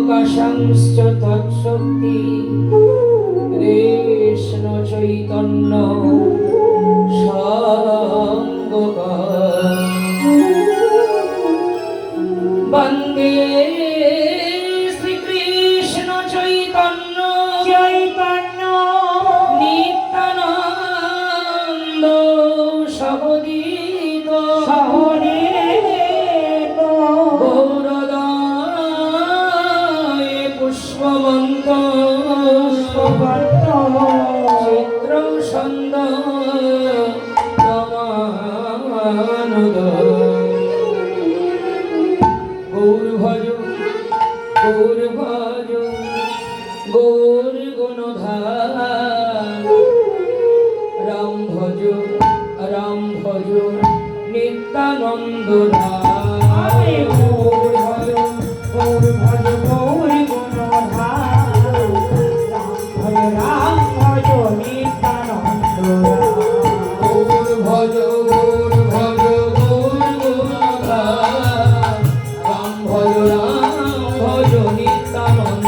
কাশাংশ্চ তৎশক্তি কৃষ্ণ চৈতন্য সঙ্গকা বন্দে শ্রীকৃষ্ণ চৈতন্য নিত্যানন্দ সহদিত গৌরদয় পুষ্পবন্ত চিত্র সুন্দর গৌর ভজ গৌর ভজ গৌর গুণধার রাম ভজ নিত্যানন্দ গৌর ভজ গৌর গুণধার রাম ভজ নিত্যানন্দ গৌর ভজ গৌর গুণধার রাম ভজ নিত্যানন্দ ভজ নিত্যানন্দ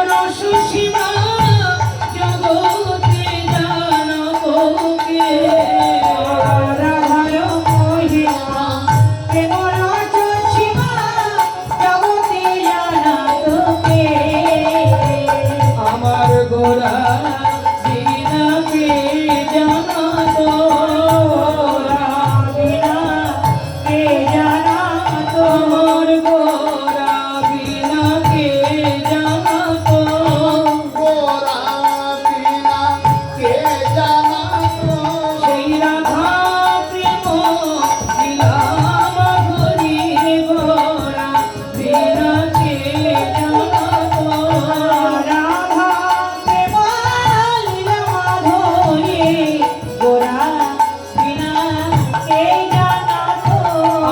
রসসীমা জগতে জানাবো কে? রাধার মহিমা প্রেম রসসীমা জগতে জানাতো কে? আমার গোরা বিনাকে জানাতো, বিনা কে জানাতো? আমার গোরা বিনাকে জানাতো। গোরা বিনা কে জানাতো? সেই রাধা প্রেম লীলা মাধুরী গোরা বিনাকে জানাতো। রাধা প্রেম লীলা মাধুরী গোরা বিনা কে জানাতো?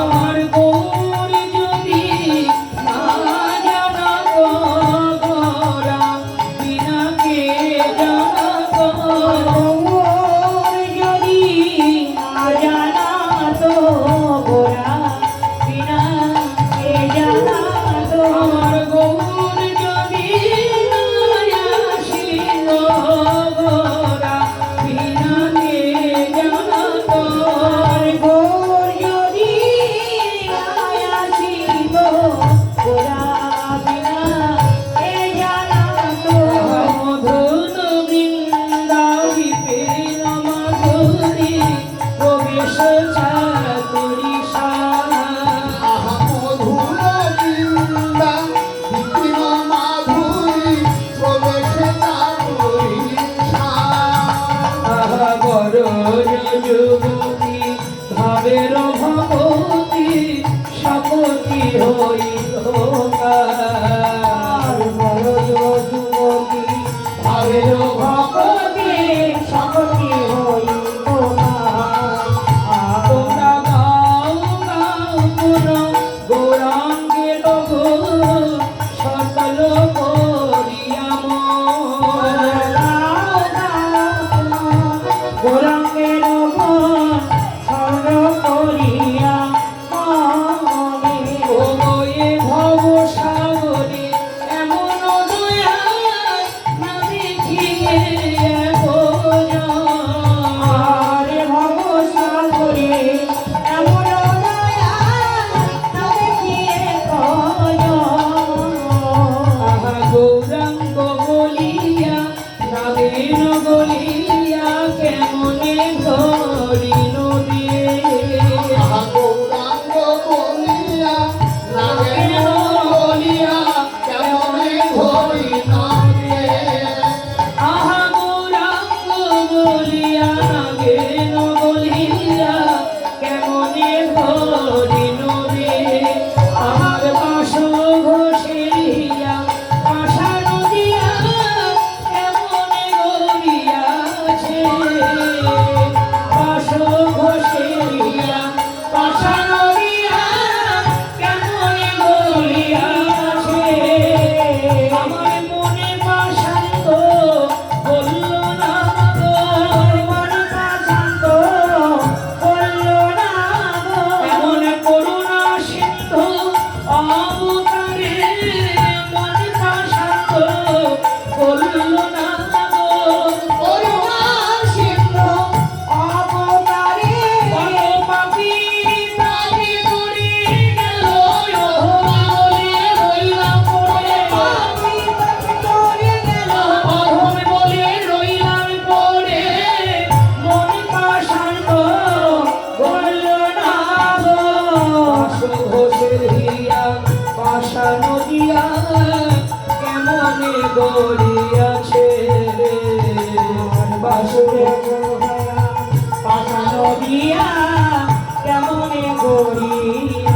আমার গৌর যদি না জানাতো, গোরা বিনাকে জানাতো। গৌর যদি না জানাতো, গোরা বিনা কে জানাতো? আমার গৌর যদি না আসিত, গোরা বিনাকে জানাতো। গৌর যদি আসিত, গোরা বিনা কে জানাতো? মধুন বৃন্দাবিপেন মাধুরী প্রবেশ চাতুরী সারা। আহা মধুর বৃন্দা বিপিন মাধুরী প্রবেশে চাতুরী আহা বরজ যুবতী ভাবের ভগবতী শপথি হইল কার। যুবতী ভাবের ভগবতী শপথি হইল তোমরা গাও গাও পুর গৌরাঙ্গে লোক সকল করিয়াম। গোরাঙ্গের সর্ব করিয়া মনে। ও এ ভব সাগরে এমন দয়া না দেখিয়ে আরে ভব সাগরে এমন দয়া না দেখিয়ে কয়। আহা গৌরাঙ্গ বলিয়া নাগেন বলিয়া কেমনে ধরিল রে। আহা গৌরাঙ্গ বলিয়া নাগেন বলিয়া কেমনে ধরিল রে। আহা গৌরাঙ্গ বলিয়া নাগেন বলিয়া কেমনে ধরিল রে। আমার পাশ ঘষিয়া পাশান দিয়া কেমনে গড়িয়াছে। পাশ ঘষিয়া পাশান দিয়া কেমনে গড়িয়াছে। আমার মনে পাশান্ত বলল না গো, মন শান্ত করল না গো। এমন করুণা সিন্ধু অবতারে মন পাশান্ত বলল না গো। করুণা সিন্ধু অবতারে কত পাপী পাপী করে গেল বলে রইলাম পড়ে। পাপী পাপী করে গেল। অধম বলে রইলাম পড়ে মন পাশান্ত বলল না গো। ঘষিয়া পাশান দিয়া কেমনে গড়িয়াছে। বাসুদেব পাশানো দিয়া কেমনে গড়িয়া